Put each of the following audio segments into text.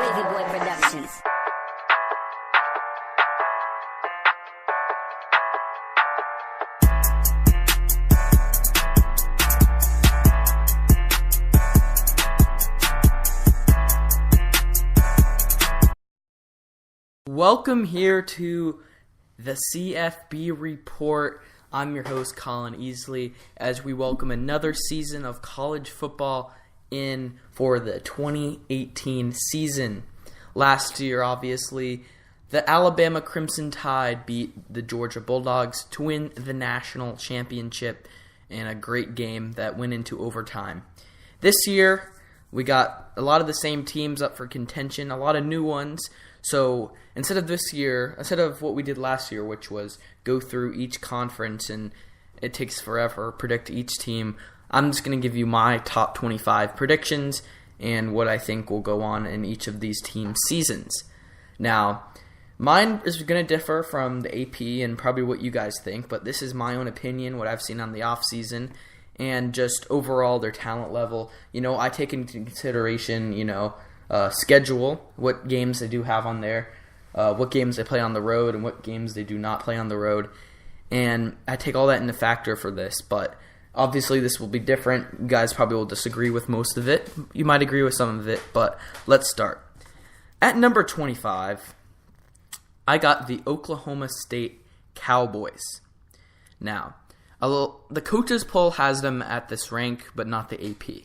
Wavy Boy Productions. Welcome here to the CFB Report. I'm your host, Colin Easley, as we welcome another season of college football in for the 2018 season. Last year, obviously, the Alabama Crimson Tide beat the Georgia Bulldogs to win the national championship in a great game that went into overtime. This year, we got a lot of the same teams up for contention, a lot of new ones. So instead of what we did last year, which was go through each conference and it takes forever, predict each team, I'm just going to give you my top 25 predictions and what I think will go on in each of these team seasons. Now, mine is going to differ from the AP and probably what you guys think, but this is my own opinion, what I've seen on the offseason, and just overall their talent level. I take into consideration, schedule, what games they do have on there, what games they play on the road, and what games they do not play on the road. And I take all that into factor for this, but obviously this will be different. You guys probably will disagree with most of it. You might agree with some of it, but let's start. At number 25, I got the Oklahoma State Cowboys. Now, the coaches poll has them at this rank, but not the AP.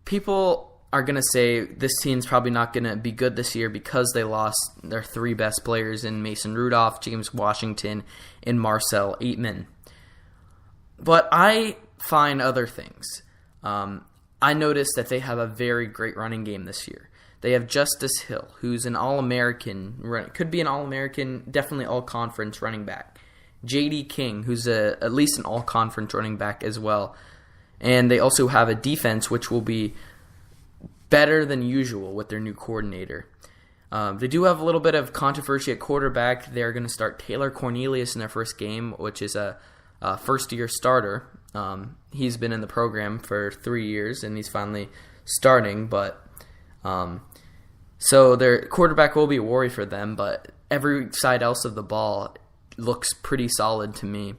People are going to say this team's probably not going to be good this year because they lost their three best players in Mason Rudolph, James Washington, and Marcel Aitman. But I find other things. I noticed that they have a very great running game this year. They have Justice Hill, who's an All-American, could be an All-American, definitely All-Conference running back. J.D. King, who's at least an All-Conference running back as well. And they also have a defense which will be better than usual with their new coordinator. They do have a little bit of controversy at quarterback. They're going to start Taylor Cornelius in their first game, which is a first-year starter. He's been in the program for 3 years, and he's finally starting. But so their quarterback will be a worry for them, but every side else of the ball looks pretty solid to me.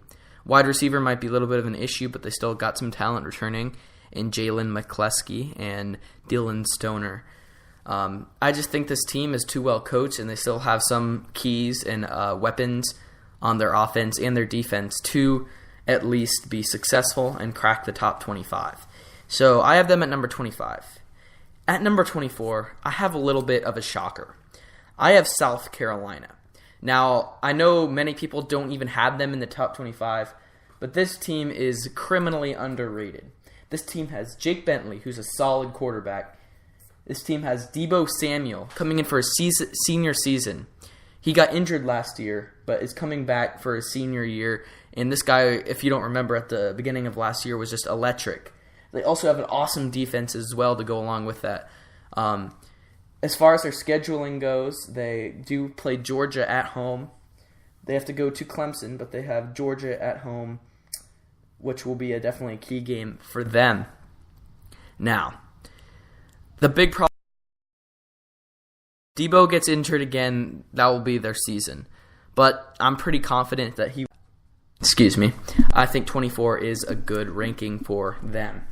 Wide receiver might be a little bit of an issue, but they still got some talent returning in Jalen McCleskey and Dylan Stoner. I just think this team is too well coached, and they still have some keys and weapons on their offense and their defense to at least be successful and crack the top 25. So I have them at number 25. At number 24, I have a little bit of a shocker. I have South Carolina. Now, I know many people don't even have them in the top 25, but this team is criminally underrated. This team has Jake Bentley, who's a solid quarterback. This team has Deebo Samuel coming in for a senior season. He got injured last year, but is coming back for his senior year. And this guy, if you don't remember, at the beginning of last year was just electric. They also have an awesome defense as well to go along with that. As far as their scheduling goes, they do play Georgia at home. They have to go to Clemson, but they have Georgia at home, which will be definitely a key game for them. Now, the big problem, Deebo gets injured again, that will be their season. But I'm pretty confident that I think 24 is a good ranking for them.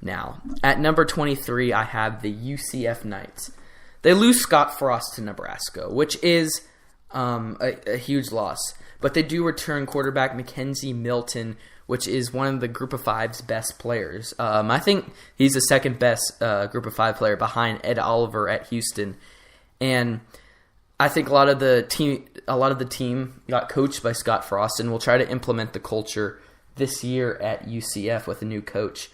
Now, at number 23, I have the UCF Knights. They lose Scott Frost to Nebraska, which is a huge loss. But they do return quarterback Mackenzie Milton, which is one of the Group of Five's best players. I think he's the second best Group of Five player behind Ed Oliver at Houston. And I think a lot of the team got coached by Scott Frost and will try to implement the culture this year at UCF with a new coach.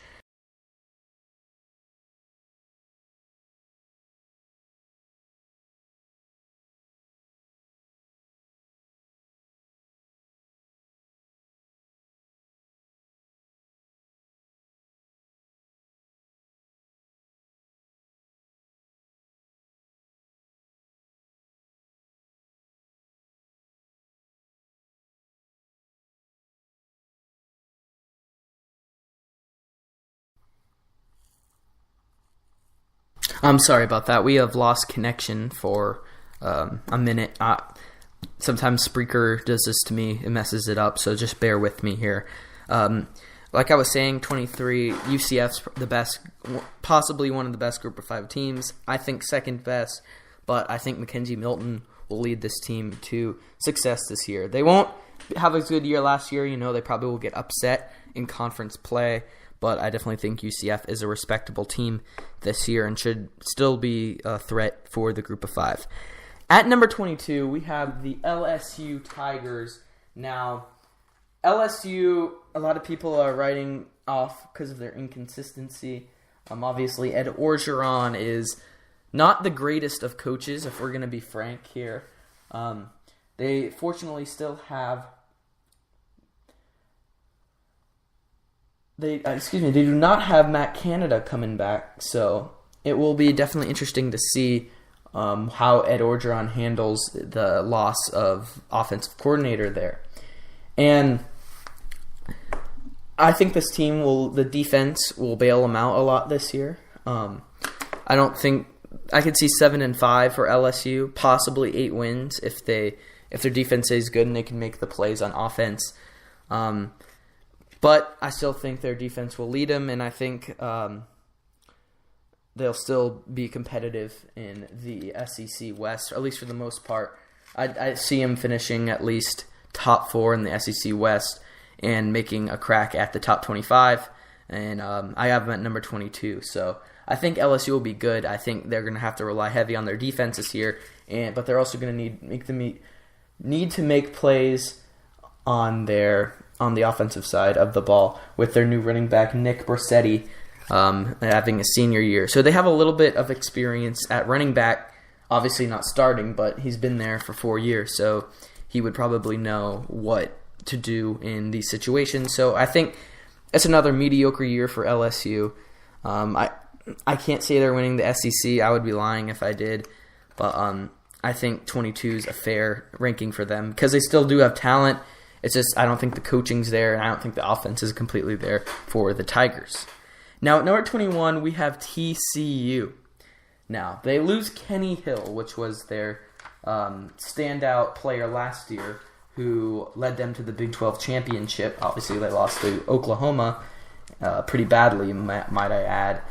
I'm sorry about that. We have lost connection for a minute. Sometimes Spreaker does this to me. It messes it up, so just bear with me here. Like I was saying, 23, UCF's the best, possibly one of the best Group of 5 teams. I think second best, but I think Mackenzie Milton will lead this team to success this year. They won't have a good year last year. They probably will get upset in conference play, but I definitely think UCF is a respectable team this year and should still be a threat for the Group of 5. At number 22, we have the LSU Tigers. Now, LSU, a lot of people are writing off because of their inconsistency. Obviously, Ed Orgeron is not the greatest of coaches, if we're going to be frank here. They fortunately still have... They do not have Matt Canada coming back, so it will be definitely interesting to see how Ed Orgeron handles the loss of offensive coordinator there. And I think this team the defense will bail them out a lot this year. I don't think I could see 7-5 for LSU, possibly 8 wins if their defense is good and they can make the plays on offense. But I still think their defense will lead them, and I think they'll still be competitive in the SEC West, at least for the most part. I see them finishing at least top 4 in the SEC West and making a crack at the top 25, and I have them at number 22. So I think LSU will be good. I think they're going to have to rely heavy on their defense this year, but they're also going to need to make plays on the offensive side of the ball with their new running back Nick Brossetti having a senior year. So they have a little bit of experience at running back, obviously not starting, but he's been there for 4 years, so he would probably know what to do in these situations. So I think it's another mediocre year for LSU. I can't say they're winning the SEC. I would be lying if I did, but I think 22 is a fair ranking for them because they still do have talent. It's just I don't think the coaching's there, and I don't think the offense is completely there for the Tigers. Now, at number 21, we have TCU. Now, they lose Kenny Hill, which was their standout player last year, who led them to the Big 12 championship. Obviously, they lost to Oklahoma pretty badly, might I add.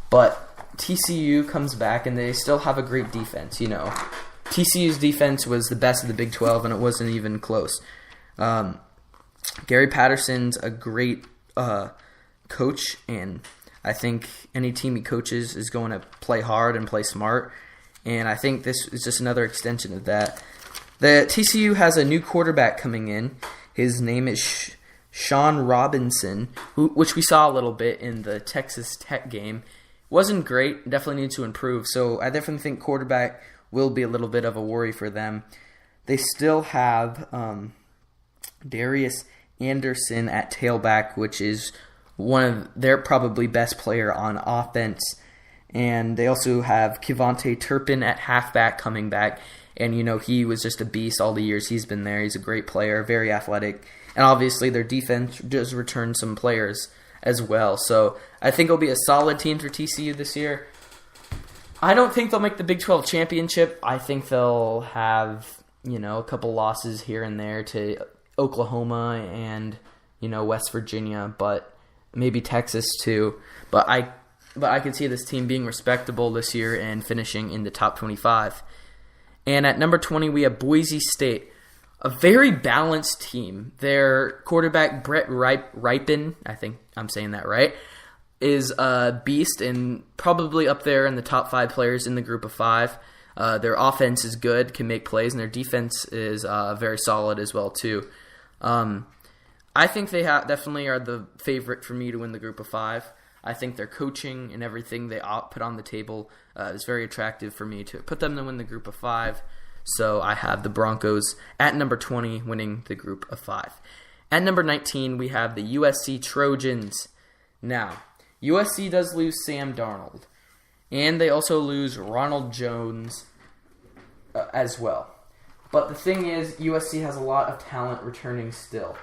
But TCU comes back, and they still have a great defense. TCU's defense was the best of the Big 12, and it wasn't even close. Gary Patterson's a great coach, and I think any team he coaches is going to play hard and play smart, and I think this is just another extension of that. The TCU has a new quarterback coming in. His name is Sean Robinson, which we saw a little bit in the Texas Tech game. Wasn't great, definitely needs to improve, so I definitely think quarterback will be a little bit of a worry for them. They still have Darius Anderson at tailback, which is one of their probably best player on offense. And they also have Kevontae Turpin at halfback coming back. And, he was just a beast all the years he's been there. He's a great player, very athletic. And obviously their defense does return some players as well. So I think it'll be a solid team for TCU this year. I don't think they'll make the Big 12 championship. I think they'll have, a couple losses here and there to Oklahoma and, West Virginia, but maybe Texas too. But I could see this team being respectable this year and finishing in the top 25. And at number 20, we have Boise State, a very balanced team. Their quarterback, Brett Rypien, I think I'm saying that right, is a beast and probably up there in the top 5 players in the Group of 5. Their offense is good, can make plays, and their defense is very solid as well too. I think they definitely are the favorite for me to win the Group of 5. I think their coaching and everything they put on the table is very attractive for me to put them to win the Group of 5. So I have the Broncos at number 20 winning the Group of 5. At number 19, we have the USC Trojans. Now, USC does lose Sam Darnold, and they also lose Ronald Jones as well. But the thing is, USC has a lot of talent returning still.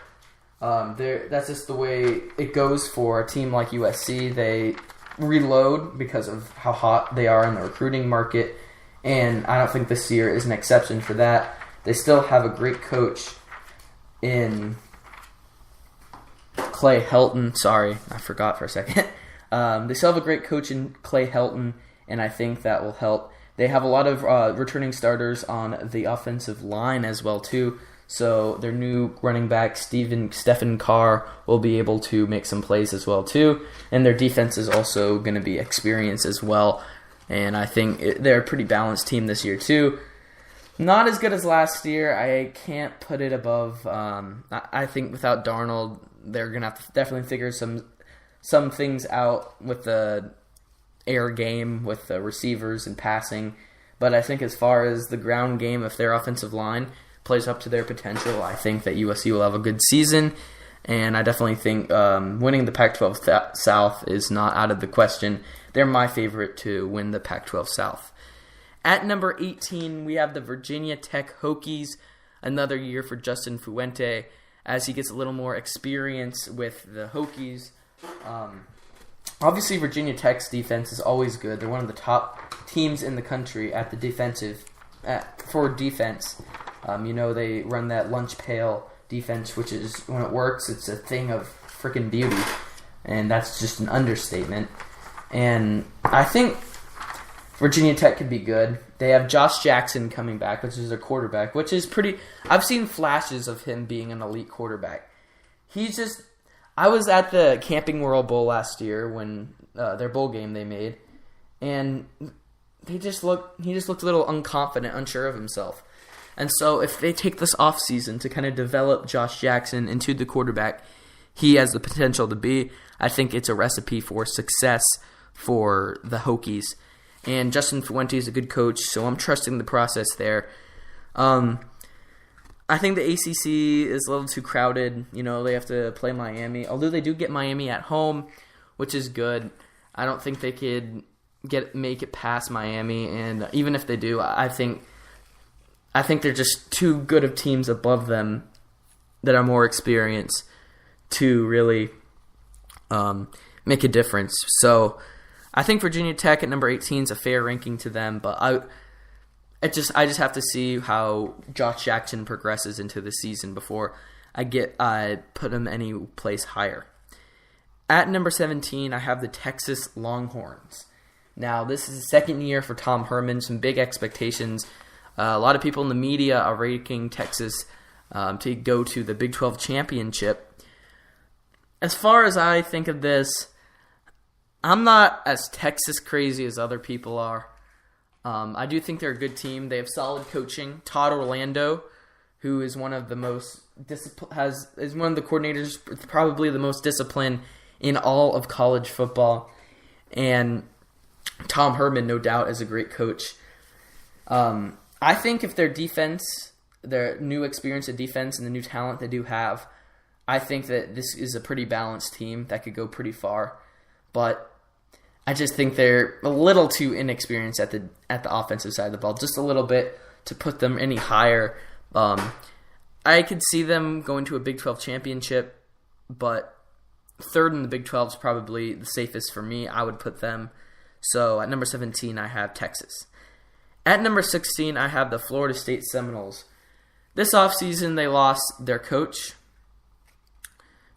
That's just the way it goes for a team like USC. reload because of how hot they are in the recruiting market, and I don't think this year is an exception for that. They still have a great coach in Clay Helton. Sorry, I forgot for a second. They still have a great coach in Clay Helton, and I think that will help. They have a lot of returning starters on the offensive line as well, too. So their new running back, Stephen Carr, will be able to make some plays as well, too. And their defense is also going to be experienced as well. And I think they're a pretty balanced team this year, too. Not as good as last year. I can't put it above. I think without Darnold, they're going to have to definitely figure some things out with the air game, with the receivers and passing. But I think as far as the ground game, if their offensive line plays up to their potential, I think that USC will have a good season. And I definitely think winning the Pac-12 South is not out of the question. They're my favorite to win the Pac-12 South. At number 18, we have the Virginia Tech Hokies. Another year for Justin Fuente as he gets a little more experience with the Hokies. Obviously, Virginia Tech's defense is always good. They're one of the top teams in the country at the for defense. They run that lunch pail defense, which is, when it works, it's a thing of freaking beauty. And that's just an understatement. And I think Virginia Tech could be good. They have Josh Jackson coming back, which is their quarterback, which is pretty... I've seen flashes of him being an elite quarterback. I was at the Camping World Bowl last year when their bowl game they made, and he just looked a little unconfident, unsure of himself. And so if they take this offseason to kind of develop Josh Jackson into the quarterback he has the potential to be, I think it's a recipe for success for the Hokies. And Justin Fuente is a good coach, so I'm trusting the process there. I think the ACC is a little too crowded. They have to play Miami. Although they do get Miami at home, which is good. I don't think they could make it past Miami. And even if they do, I think they're just too good of teams above them that are more experienced to really make a difference. So I think Virginia Tech at number 18 is a fair ranking to them, but I just have to see how Josh Jackson progresses into the season before I put him any place higher. At number 17, I have the Texas Longhorns. Now, this is the second year for Tom Herman, some big expectations. A lot of people in the media are ranking Texas to go to the Big 12 championship. As far as I think of this, I'm not as Texas crazy as other people are. I do think they're a good team. They have solid coaching. Todd Orlando, who is one of the most is one of the coordinators, probably the most disciplined in all of college football, and Tom Herman, no doubt, is a great coach. I think if their defense, their new experience in defense, and the new talent they do have, I think that this is a pretty balanced team that could go pretty far, but I just think they're a little too inexperienced at the offensive side of the ball, just a little bit to put them any higher. I could see them going to a Big 12 championship, but third in the Big 12 is probably the safest for me. I would put them. So at number 17, I have Texas. At number 16, I have the Florida State Seminoles. This offseason, they lost their coach,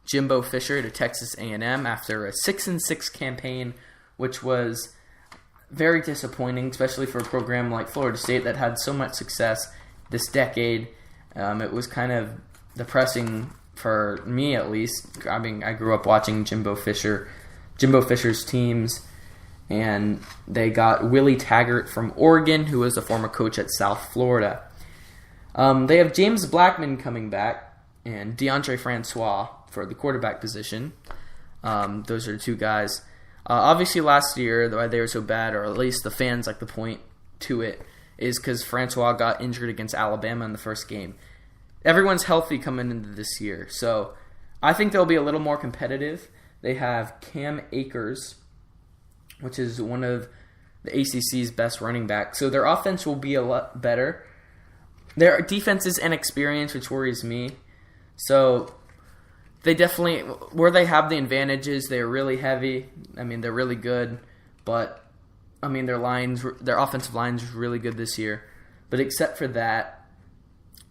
Jimbo Fisher, to Texas A&M after a 6-6 campaign, which was very disappointing, especially for a program like Florida State that had so much success this decade. It was kind of depressing for me, at least. I mean, I grew up watching Jimbo Fisher's teams, and they got Willie Taggart from Oregon, who was a former coach at South Florida. They have James Blackman coming back and DeAndre Francois for the quarterback position. Those are the two guys. Obviously, last year, why they were so bad, or at least the fans like to point to it, is because Francois got injured against Alabama in the first game. Everyone's healthy coming into this year, so I think they'll be a little more competitive. They have Cam Akers, which is one of the ACC's best running backs, so their offense will be a lot better. Their defense is inexperienced, which worries me. So they definitely, where they have the advantages, they're really heavy. I mean, they're really good, but I mean, their offensive line's really good this year. But except for that,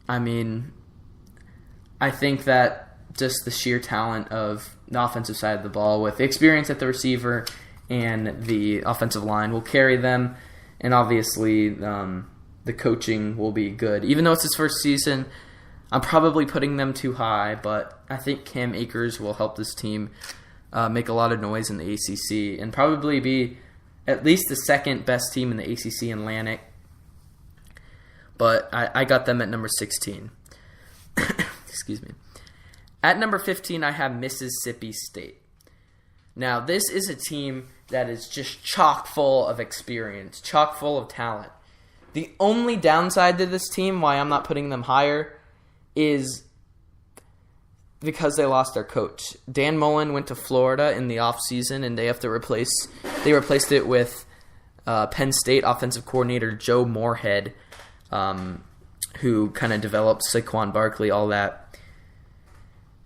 I mean, I think that just the sheer talent of the offensive side of the ball with the experience at the receiver and the offensive line will carry them, and obviously the coaching will be good. Even though it's his first season, I'm probably putting them too high, but I think Cam Akers will help this team make a lot of noise in the ACC and probably be at least the second best team in the ACC Atlantic. But I got them at number 16. Excuse me. At number 15, I have Mississippi State. Now, this is a team that is just chock full of experience, chock full of talent. The only downside to this team, why I'm not putting them higher, is because they lost their coach. Dan Mullen went to Florida in the offseason, and they replaced it with Penn State offensive coordinator Joe Moorhead, who kind of developed Saquon Barkley, all that.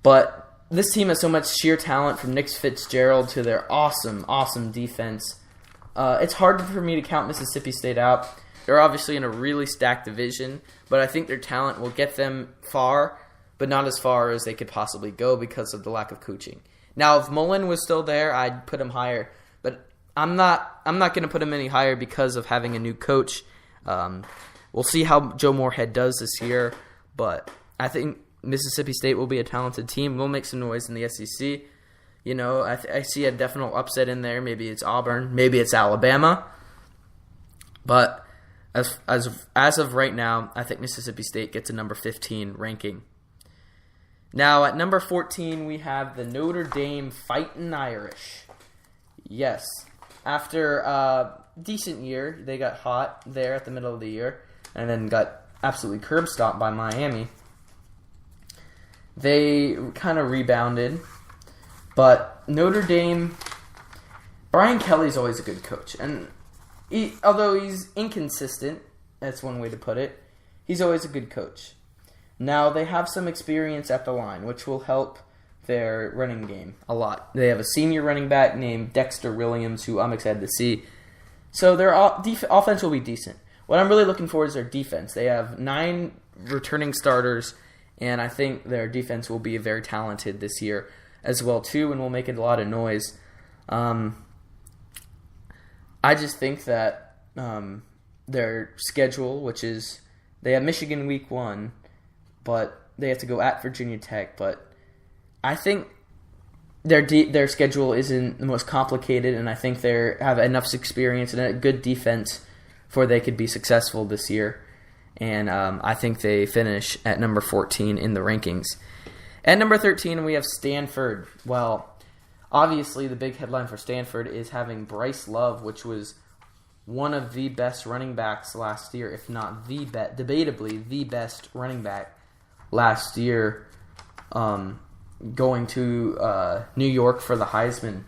But this team has so much sheer talent, from Nick Fitzgerald to their awesome, awesome defense. It's hard for me to count Mississippi State out. They're obviously in a really stacked division, but I think their talent will get them far, but not as far as they could possibly go because of the lack of coaching. Now, if Mullen was still there, I'd put him higher, but I'm not going to put him any higher because of having a new coach. We'll see how Joe Moorhead does this year, but I think Mississippi State will be a talented team. We'll make some noise in the SEC. You know, I see a definite upset in there. Maybe it's Auburn. Maybe it's Alabama. But as of right now, I think Mississippi State gets a number 15 ranking. Now, at number 14, we have the Notre Dame Fightin' Irish. Yes. After a decent year, they got hot there at the middle of the year and then got absolutely curb stomped by Miami. They kind of rebounded, but Notre Dame, Brian Kelly's always a good coach, and although he's inconsistent, that's one way to put it, he's always a good coach. Now, they have some experience at the line, which will help their running game a lot. They have a senior running back named Dexter Williams, who I'm excited to see. So their offense will be decent. What I'm really looking for is their defense. They have 9 returning starters, and I think their defense will be very talented this year as well, too, and will make a lot of noise. I just think that their schedule, which is they have Michigan week 1, but they have to go at Virginia Tech. But I think their schedule isn't the most complicated, and I think they have enough experience and a good defense for they could be successful this year. And I think they finish at number 14 in the rankings. At number 13, we have Stanford. Well, obviously the big headline for Stanford is having Bryce Love, which was one of the best running backs last year, if not debatably the best running back last year, going to New York for the Heisman.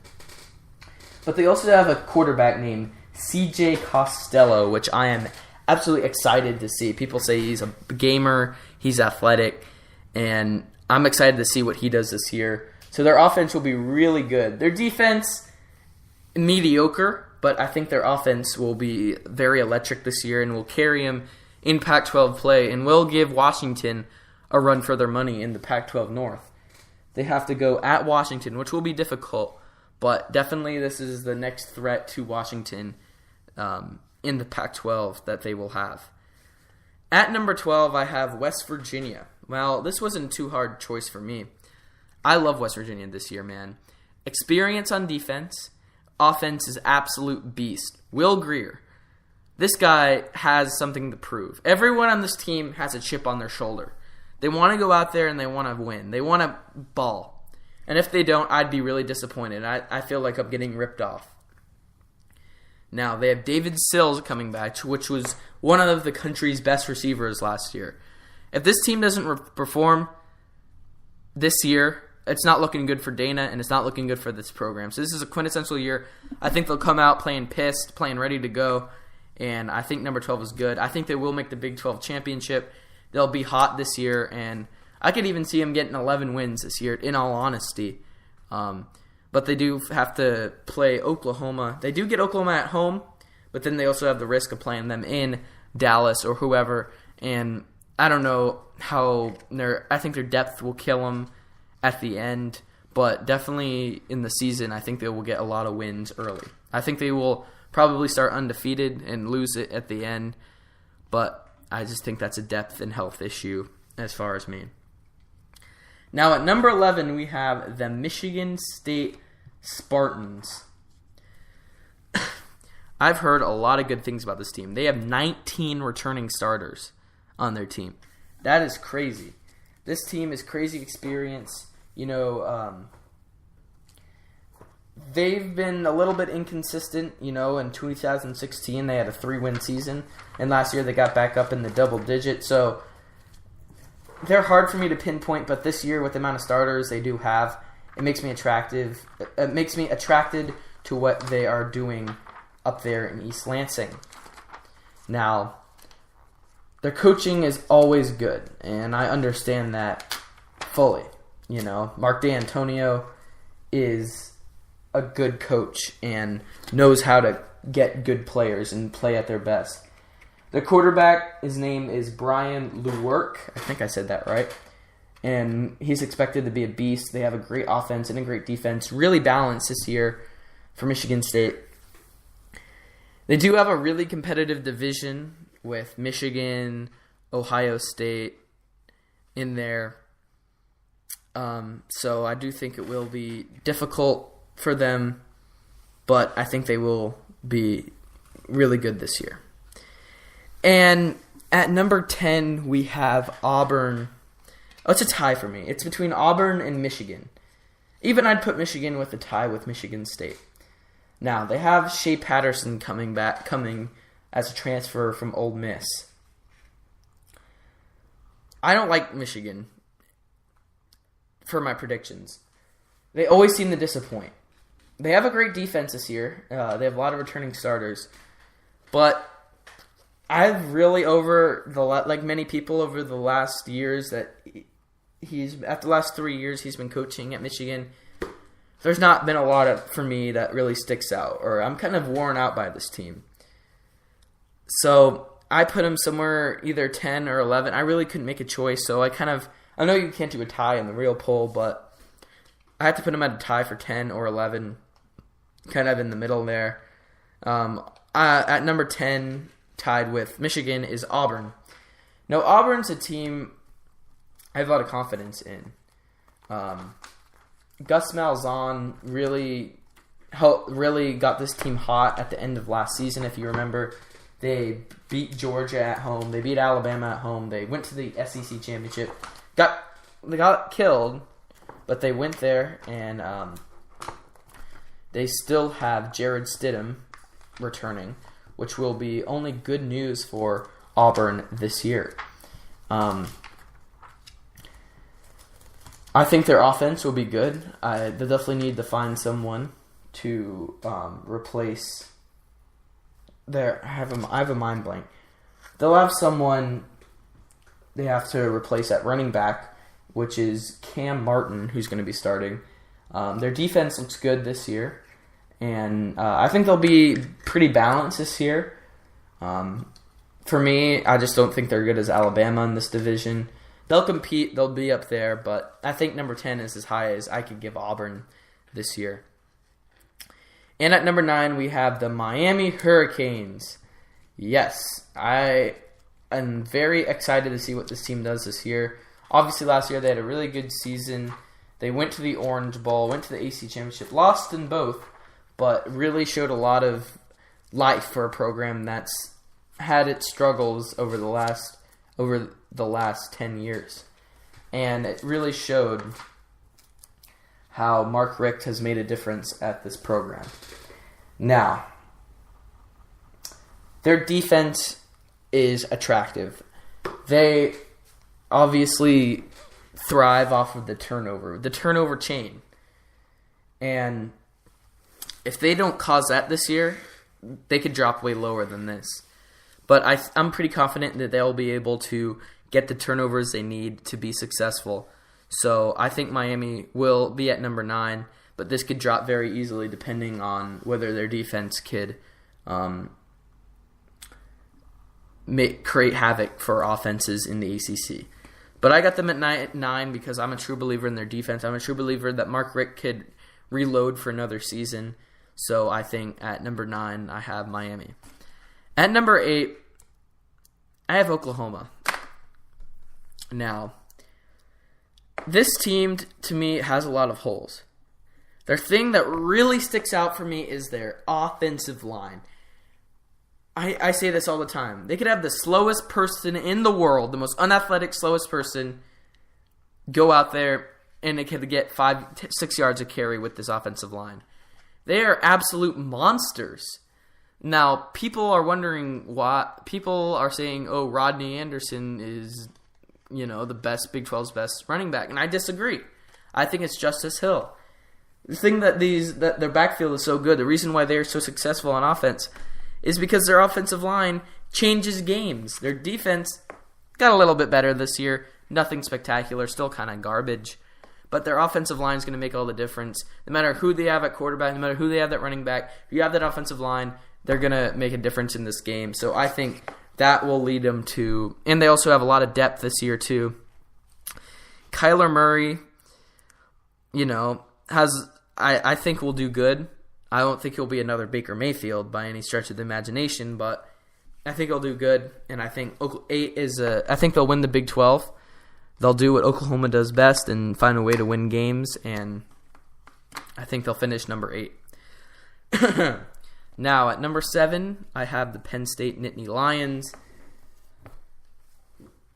But they also have a quarterback named CJ Costello, which I am absolutely excited to see. People say he's a gamer, he's athletic, and I'm excited to see what he does this year. So their offense will be really good. Their defense, mediocre, but I think their offense will be very electric this year and will carry them in Pac-12 play and will give Washington a run for their money in the Pac-12 North. They have to go at Washington, which will be difficult, but definitely this is the next threat to Washington in the Pac-12 that they will have. At number 12, I have West Virginia. Well, this wasn't too hard a choice for me. I love West Virginia this year, man. Experience on defense. Offense is absolute beast. Will Grier. This guy has something to prove. Everyone on this team has a chip on their shoulder. They want to go out there and they want to win. They want to ball. And if they don't, I'd be really disappointed. I feel like I'm getting ripped off. Now, they have David Sills coming back, which was one of the country's best receivers last year. If this team doesn't perform this year, it's not looking good for Dana, and it's not looking good for this program. So this is a quintessential year. I think they'll come out playing pissed, playing ready to go, and I think number 12 is good. I think they will make the Big 12 championship. They'll be hot this year, and I could even see them getting 11 wins this year, in all honesty. But they do have to play Oklahoma. They do get Oklahoma at home, but then they also have the risk of playing them in Dallas or whoever. And I don't know how I think their depth will kill them at the end, but definitely in the season, I think they will get a lot of wins early. I think they will probably start undefeated and lose it at the end, but I just think that's a depth and health issue as far as me. Now at number 11, we have the Michigan State Spartans. I've heard a lot of good things about this team. They have 19 returning starters on their team. That is crazy. This team is crazy experience. They've been a little bit inconsistent. In 2016 they had a 3-win season, and last year they got back up in the double digits. So they're hard for me to pinpoint, but this year with the amount of starters they do have, it makes me attractive. It makes me attracted to what they are doing up there in East Lansing. Now, their coaching is always good, and I understand that fully. Mark D'Antonio is a good coach and knows how to get good players and play at their best. The quarterback, his name is Brian Lewerke. I think I said that right. And he's expected to be a beast. They have a great offense and a great defense. Really balanced this year for Michigan State. They do have a really competitive division with Michigan, Ohio State in there. So I do think it will be difficult for them, but I think they will be really good this year. And at number 10, we have Auburn. Oh, it's a tie for me. It's between Auburn and Michigan. Even I'd put Michigan with a tie with Michigan State. Now, they have Shea Patterson coming as a transfer from Ole Miss. I don't like Michigan for my predictions. They always seem to disappoint. They have a great defense this year. They have a lot of returning starters. But I've really, like many people over the last years that after the last 3 years he's been coaching at Michigan, there's not been a lot for me that really sticks out, or I'm kind of worn out by this team. So I put him somewhere either 10 or 11. I really couldn't make a choice, so I know you can't do a tie in the real poll, but I had to put him at a tie for 10 or 11, kind of in the middle there. At number 10, tied with Michigan, is Auburn. Now, Auburn's a team I have a lot of confidence in. Gus Malzahn really got this team hot at the end of last season, if you remember. They beat Georgia at home. They beat Alabama at home. They went to the SEC championship. They got killed, but they went there, and they still have Jared Stidham returning, which will be only good news for Auburn this year. I think their offense will be good. They definitely need to find someone to replace their... I have a mind blank. They'll have someone they have to replace at running back, which is Cam Martin, who's going to be starting. Their defense looks good this year, and I think they'll be pretty balanced this year. For me, I just don't think they're good as Alabama in this division. They'll compete, they'll be up there, but I think number 10 is as high as I could give Auburn this year. And at number 9, we have the Miami Hurricanes. Yes, I am very excited to see what this team does this year. Obviously, last year they had a really good season. They went to the Orange Bowl, went to the AC Championship, lost in both, but really showed a lot of life for a program that's had its struggles over the last 10 years. And it really showed how Mark Richt has made a difference at this program. Now, their defense is attractive. They obviously thrive off of the turnover chain. And if they don't cause that this year, they could drop way lower than this. But I'm pretty confident that they'll be able to get the turnovers they need to be successful. So I think Miami will be at number 9, but this could drop very easily depending on whether their defense could create havoc for offenses in the ACC. But I got them at 9 because I'm a true believer in their defense. I'm a true believer that Mark Richt could reload for another season. So I think at number 9, I have Miami. At number 8, I have Oklahoma. Now, this team, to me, has a lot of holes. Their thing that really sticks out for me is their offensive line. I say this all the time. They could have the slowest person in the world, the most unathletic, slowest person, go out there and they could get 5-6 yards of carry with this offensive line. They are absolute monsters. Now, people are wondering why. People are saying, oh, Rodney Anderson is, the best, Big 12's best running back. And I disagree. I think it's Justice Hill. The thing that their backfield is so good, the reason why they are so successful on offense is because their offensive line changes games. Their defense got a little bit better this year. Nothing spectacular, still kind of garbage. But their offensive line is going to make all the difference. No matter who they have at quarterback, no matter who they have at running back, if you have that offensive line, they're going to make a difference in this game. So I think that will lead them to... And they also have a lot of depth this year, too. Kyler Murray, I think will do good. I don't think he'll be another Baker Mayfield by any stretch of the imagination, but I think he'll do good. And I think I think they'll win the Big 12. They'll do what Oklahoma does best and find a way to win games, and I think they'll finish number 8. Now, at number 7, I have the Penn State Nittany Lions.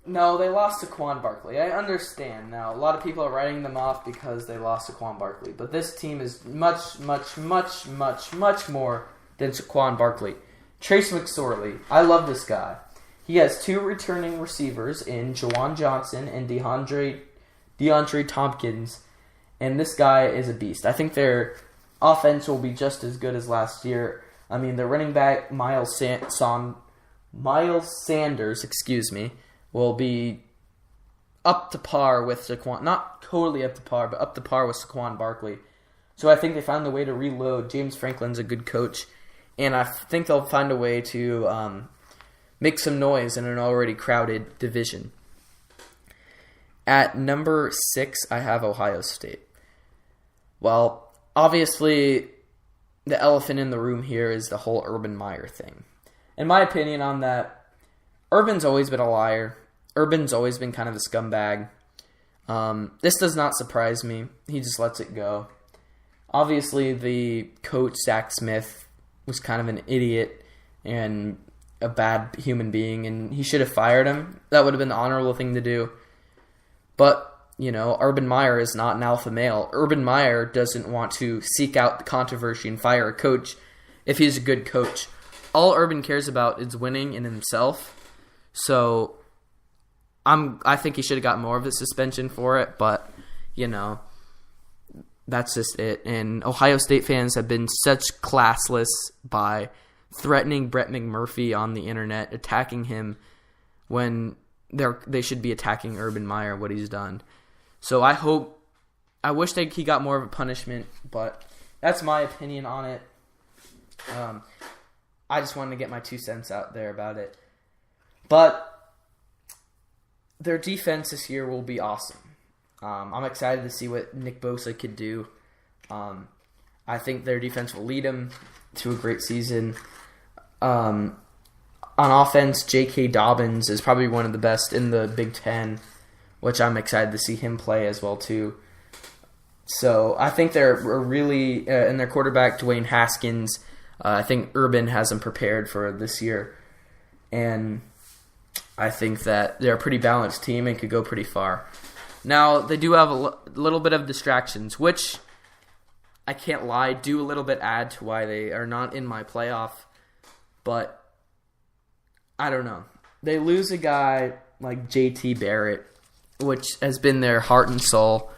No, they lost to Saquon Barkley. I understand. Now, a lot of people are writing them off because they lost to Saquon Barkley, but this team is much, much, much, much, much more than Saquon Barkley. Trace McSorley, I love this guy. He has 2 returning receivers in Jawan Johnson and DeAndre Tompkins, and this guy is a beast. I think their offense will be just as good as last year. I mean, their running back, Miles Sanders, will be up to par with Saquon. Not totally up to par, but up to par with Saquon Barkley. So I think they found a way to reload. James Franklin's a good coach, and I think they'll find a way to make some noise in an already crowded division. At number 6, I have Ohio State. Well, obviously, the elephant in the room here is the whole Urban Meyer thing. In my opinion on that, Urban's always been a liar. Urban's always been kind of a scumbag. This does not surprise me. He just lets it go. Obviously, the coach, Zach Smith, was kind of an idiot and a bad human being, and he should have fired him. That would have been the honorable thing to do. But, Urban Meyer is not an alpha male. Urban Meyer doesn't want to seek out the controversy and fire a coach if he's a good coach. All Urban cares about is winning in himself. So I think he should have got more of a suspension for it, but, that's just it. And Ohio State fans have been such classless by threatening Brett McMurphy on the internet, attacking him when they should be attacking Urban Meyer, what he's done. So I wish he got more of a punishment, but that's my opinion on it. I just wanted to get my 2 cents out there about it. But their defense this year will be awesome. I'm excited to see what Nick Bosa could do. I think their defense will lead them to a great season. On offense, J.K. Dobbins is probably one of the best in the Big Ten, which I'm excited to see him play as well too. So I think they're really, and their quarterback, Dwayne Haskins, I think Urban has them prepared for this year. And I think that they're a pretty balanced team and could go pretty far. Now, they do have a little bit of distractions, which, I can't lie, do a little bit add to why they are not in my playoff. But, I don't know. They lose a guy like J.T. Barrett, which has been their heart and soul,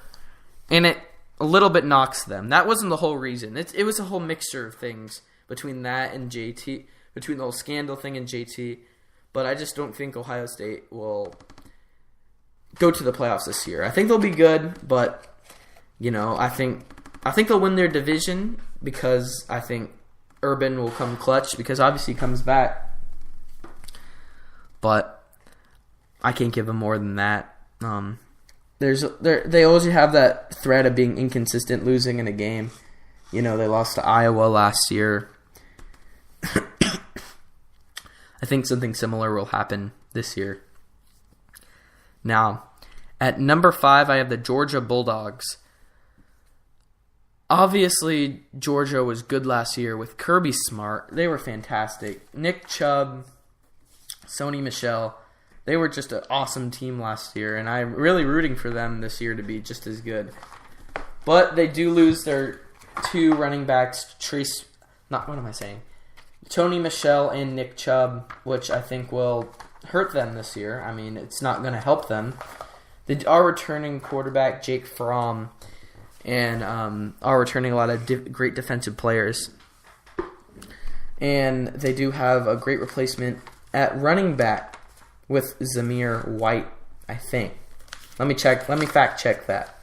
and it a little bit knocks them. That wasn't the whole reason. It was a whole mixture of things between that and J.T., between the whole scandal thing and J.T., but I just don't think Ohio State will go to the playoffs this year. I think they'll be good, but I think they'll win their division because I think Urban will come clutch because obviously he comes back. But I can't give them more than that. They always have that threat of being inconsistent, losing in a game. They lost to Iowa last year. I think something similar will happen this year. Now, at number 5, I have the Georgia Bulldogs. Obviously, Georgia was good last year with Kirby Smart. They were fantastic. Nick Chubb, Sony Michel, they were just an awesome team last year, and I'm really rooting for them this year to be just as good. But they do lose their 2 running backs, Tony Michel and Nick Chubb, which I think will hurt them this year. I mean, it's not going to help them. They are returning quarterback Jake Fromm and are returning a lot of great defensive players. And they do have a great replacement at running back with Zamir White, I think. Let me fact check that.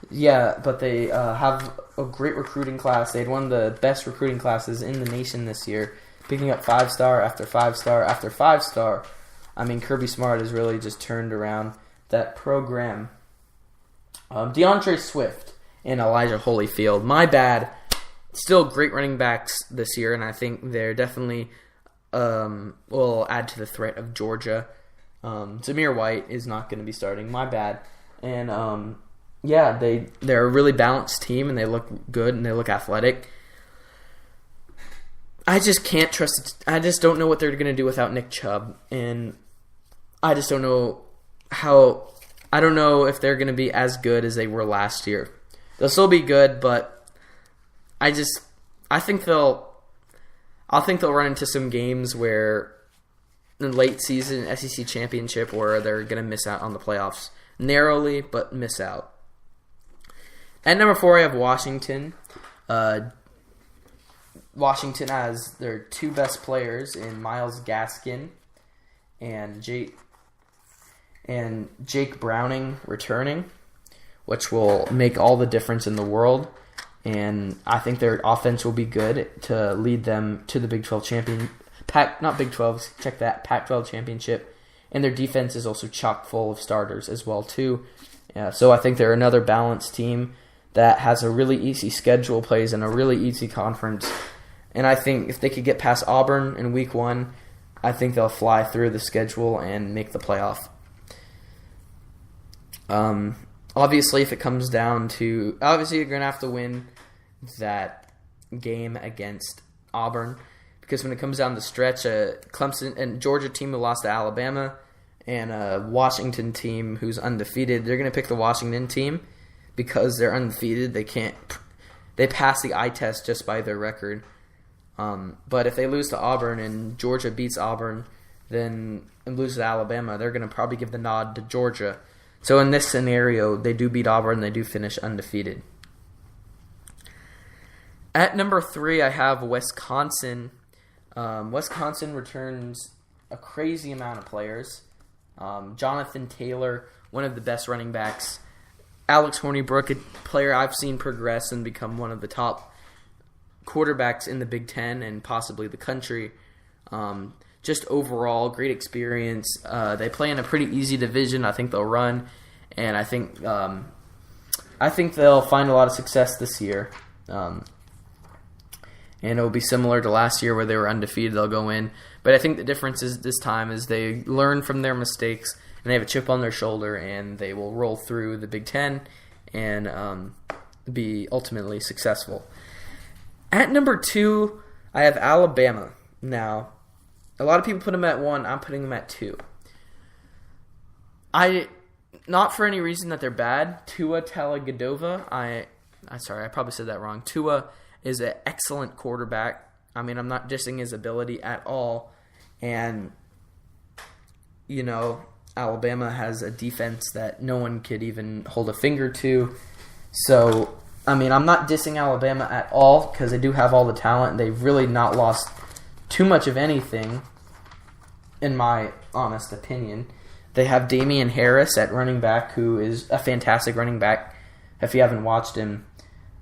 Yeah, but they have a great recruiting class. They had one of the best recruiting classes in the nation this year, picking up 5-star after 5-star after 5-star. I mean, Kirby Smart has really just turned around that program. DeAndre Swift and Elijah Holyfield. My bad. Still great running backs this year, and I think they're definitely will add to the threat of Georgia. Zamir White is not going to be starting. My bad. And they're a really balanced team, and they look good, and they look athletic. I just can't trust it. I just don't know what they're going to do without Nick Chubb, and I just don't know I don't know if they're going to be as good as they were last year. They'll still be good, but I think they'll run into some games where in late season SEC championship where they're going to miss out on the playoffs narrowly, but miss out. At number 4, I have Washington. Washington has their 2 best players in Myles Gaskin and Jake Browning returning, which will make all the difference in the world. And I think their offense will be good to lead them to the Big 12 Pac-12 championship. And their defense is also chock full of starters as well too. So I think they're another balanced team that has a really easy schedule, plays in a really easy conference. And I think if they could get past Auburn in week 1, I think they'll fly through the schedule and make the playoff. Obviously, if it comes down to... Obviously, you're going to have to win that game against Auburn. Because when it comes down to stretch, Clemson and Georgia team who lost to Alabama and a Washington team who's undefeated, they're going to pick the Washington team because they're undefeated. They pass the eye test just by their record. But if they lose to Auburn and Georgia beats Auburn and loses to Alabama, they're going to probably give the nod to Georgia. So in this scenario, they do beat Auburn and they do finish undefeated. At number 3, I have Wisconsin. Wisconsin returns a crazy amount of players. Jonathan Taylor, one of the best running backs. Alex Hornibrook, a player I've seen progress and become one of the top quarterbacks in the Big Ten and possibly the country. Just overall, great experience. They play in a pretty easy division. I think they'll run, and I think they'll find a lot of success this year. And it'll be similar to last year where they were undefeated. They'll go in. But I think the difference is this time is they learn from their mistakes, and they have a chip on their shoulder, and they will roll through the Big Ten and be ultimately successful. At number 2, I have Alabama. Now, a lot of people put them at 1. I'm putting them at 2. Not for any reason that they're bad. Tua Tagovailoa, I probably said that wrong. Tua is an excellent quarterback. I mean, I'm not dissing his ability at all. And, Alabama has a defense that no one could even hold a finger to. So, I mean, I'm not dissing Alabama at all because they do have all the talent. They've really not lost too much of anything, in my honest opinion. They have Damian Harris at running back, who is a fantastic running back if you haven't watched him.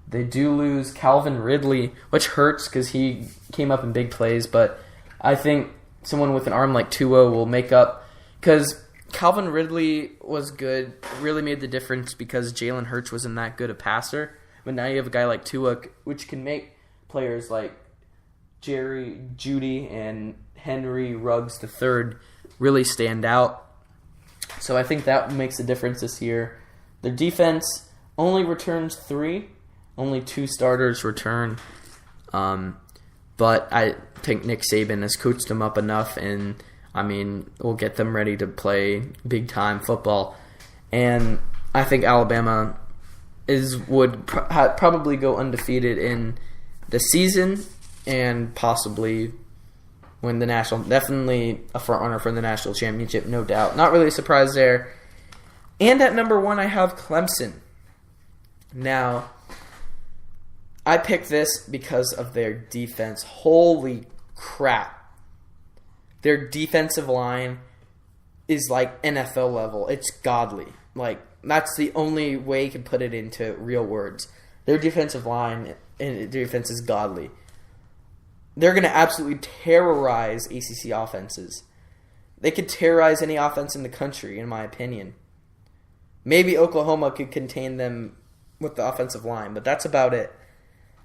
They do lose Calvin Ridley, which hurts because he came up in big plays, but I think someone with an arm like Tua will make up, because Calvin Ridley was good, really made the difference because Jalen Hurts wasn't that good a passer. But now you have a guy like Tua, which can make players like Jerry Jeudy and Henry Ruggs III really stand out. So I think that makes a difference this year. Their defense only returns 3. Only 2 starters return. But I think Nick Saban has coached them up enough, and will get them ready to play big-time football. And I think Alabama would probably go undefeated in the season and possibly win the national. Definitely a front runner for the national championship, no doubt. Not really a surprise there. And at number 1, I have Clemson. Now, I picked this because of their defense. Holy crap. Their defensive line is like NFL level. It's godly. Like, that's the only way you can put it into real words. Their defensive line and their defense is godly. They're going to absolutely terrorize ACC offenses. They could terrorize any offense in the country, in my opinion. Maybe Oklahoma could contain them with the offensive line, but that's about it.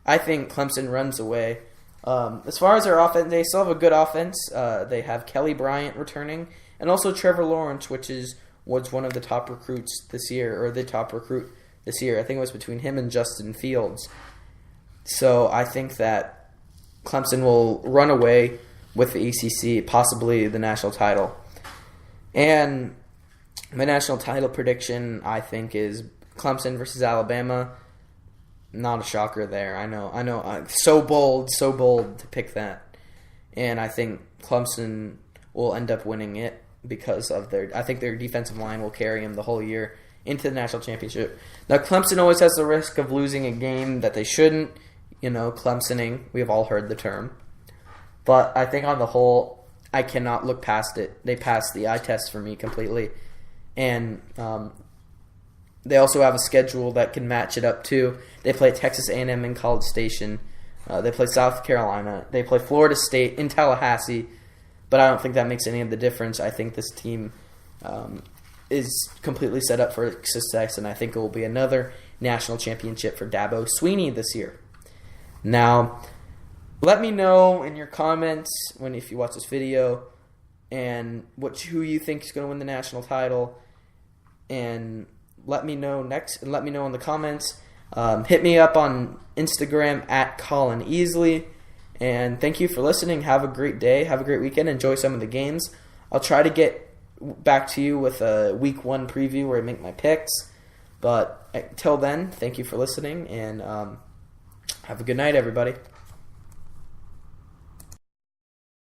I think Clemson runs away. As far as their offense, they still have a good offense. They have Kelly Bryant returning, and also Trevor Lawrence, which was one of the top recruits this year, or the top recruit this year. I think it was between him and Justin Fields. So I think that Clemson will run away with the ACC, possibly the national title. And my national title prediction, I think, is Clemson versus Alabama. Not a shocker there. I know. So bold to pick that. And I think Clemson will end up winning it because of I think their defensive line will carry them the whole year into the national championship. Now, Clemson always has the risk of losing a game that they shouldn't. Clemsoning. We have all heard the term. But I think on the whole, I cannot look past it. They passed the eye test for me completely. And they also have a schedule that can match it up too. They play Texas A&M in College Station. They play South Carolina. They play Florida State in Tallahassee. But I don't think that makes any of the difference. I think this team is completely set up for success, and I think it will be another national championship for Dabo Swinney this year. Now, let me know in your comments if you watch this video and who you think is going to win the national title, and let me know in the comments. Hit me up on Instagram at Colin Easley, and thank you for listening. Have a great day. Have a great weekend. Enjoy some of the games. I'll try to get back to you with a week 1 preview where I make my picks. But until then, thank you for listening, and have a good night, everybody.